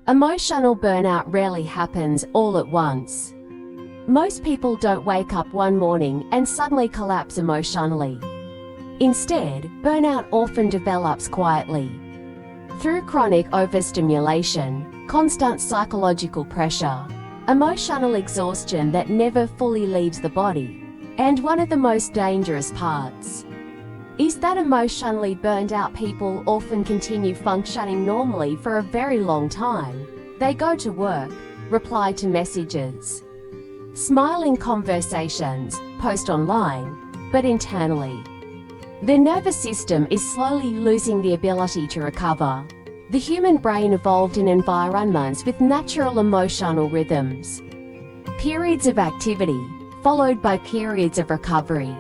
Emotional burnout rarely happens all at once. Most people don't wake up one morning and suddenly collapse emotionally. Instead, burnout often develops quietly. Through chronic overstimulation, constant psychological pressure, emotional exhaustion that never fully leaves the body, and one of the most dangerous parts is that emotionally burned out people often continue functioning normally for a very long time. They go to work, reply to messages, smile in conversations, post online, but internally, their nervous system is slowly losing the ability to recover. The human brain evolved in environments with natural emotional rhythms. Periods of activity, followed by periods of recovery.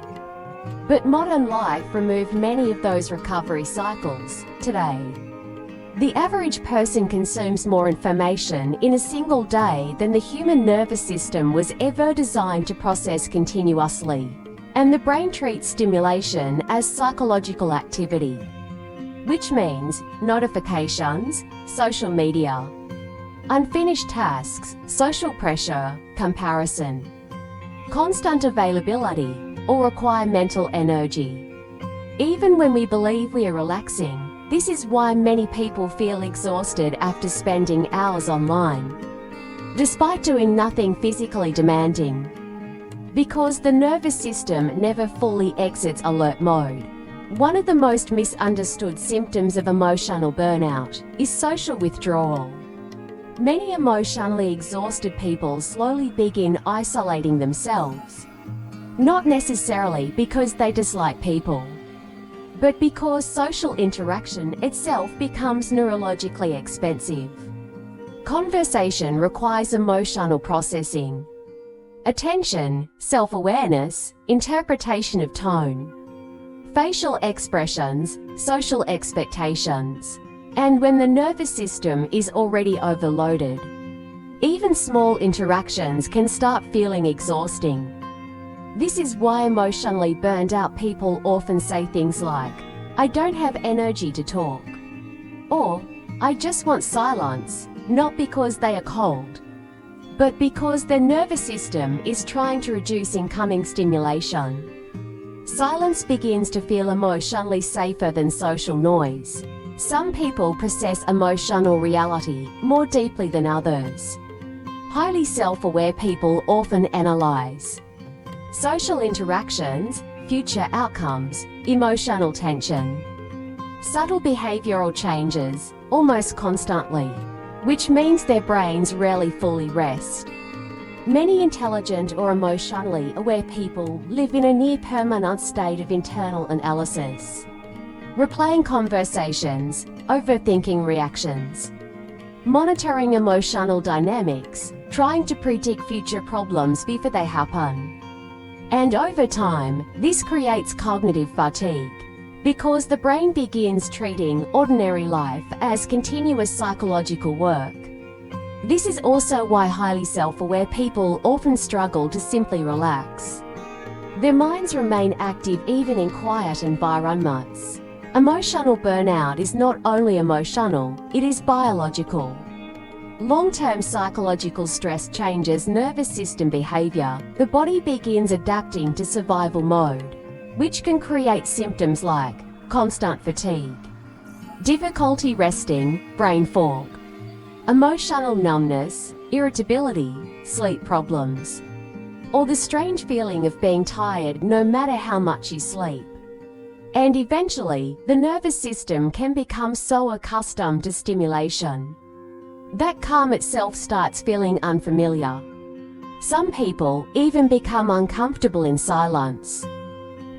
But modern life removed many of those recovery cycles. Today, the average person consumes more information in a single day than the human nervous system was ever designed to process continuously. And the brain treats stimulation as psychological activity, which means notifications, social media, unfinished tasks, social pressure, comparison, constant availability, or require mental energy. Even when we believe we are relaxing, this is why many people feel exhausted after spending hours online, despite doing nothing physically demanding. Because the nervous system never fully exits alert mode. One of the most misunderstood symptoms of emotional burnout is social withdrawal. Many emotionally exhausted people slowly begin isolating themselves. Not necessarily because they dislike people, but because social interaction itself becomes neurologically expensive. Conversation requires emotional processing, attention, self-awareness, interpretation of tone, facial expressions, social expectations. And when the nervous system is already overloaded, even small interactions can start feeling exhausting. This is why emotionally burned out people often say things like, "I don't have energy to talk," or "I just want silence," not because they are cold, but because their nervous system is trying to reduce incoming stimulation. Silence begins to feel emotionally safer than social noise. Some people process emotional reality more deeply than others. Highly self-aware people often analyze social interactions, future outcomes, emotional tension, subtle behavioral changes, almost constantly, which means their brains rarely fully rest. Many intelligent or emotionally aware people live in a near-permanent state of internal analysis, replaying conversations, overthinking reactions, monitoring emotional dynamics, trying to predict future problems before they happen. And over time, this creates cognitive fatigue, because the brain begins treating ordinary life as continuous psychological work. This is also why highly self-aware people often struggle to simply relax. Their minds remain active even in quiet environments. Emotional burnout is not only emotional, it is biological. Long-term psychological stress changes nervous system behavior. The body begins adapting to survival mode, which can create symptoms like constant fatigue, difficulty resting, brain fog, emotional numbness, irritability, sleep problems, or the strange feeling of being tired no matter how much you sleep. And eventually, the nervous system can become so accustomed to stimulation that calm itself starts feeling unfamiliar. Some people even become uncomfortable in silence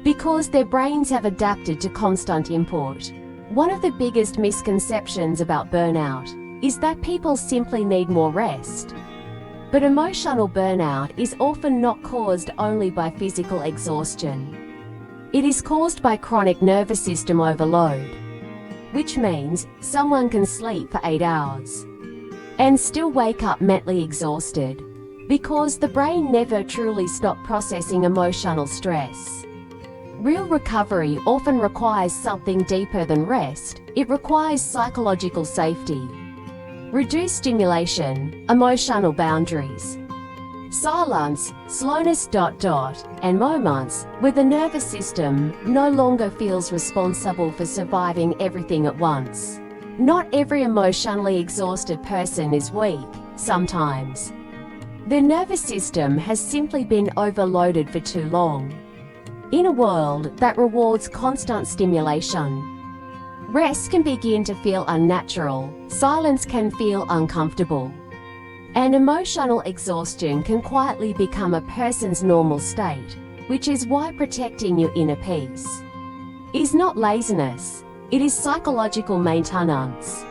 because their brains have adapted to constant input. One of the biggest misconceptions about burnout is that people simply need more rest. But emotional burnout is often not caused only by physical exhaustion. It is caused by chronic nervous system overload, which means someone can sleep for 8 hours and still wake up mentally exhausted, because the brain never truly stopped processing emotional stress. Real recovery often requires something deeper than rest. It requires psychological safety. Reduced stimulation, emotional boundaries. Silence, slowness. And moments where the nervous system no longer feels responsible for surviving everything at once. Not every emotionally exhausted person is weak. Sometimes the nervous system has simply been overloaded for too long. In a world that rewards constant stimulation, rest can begin to feel unnatural, silence can feel uncomfortable, and emotional exhaustion can quietly become a person's normal state, which is why protecting your inner peace is not laziness, it is psychological maintenance.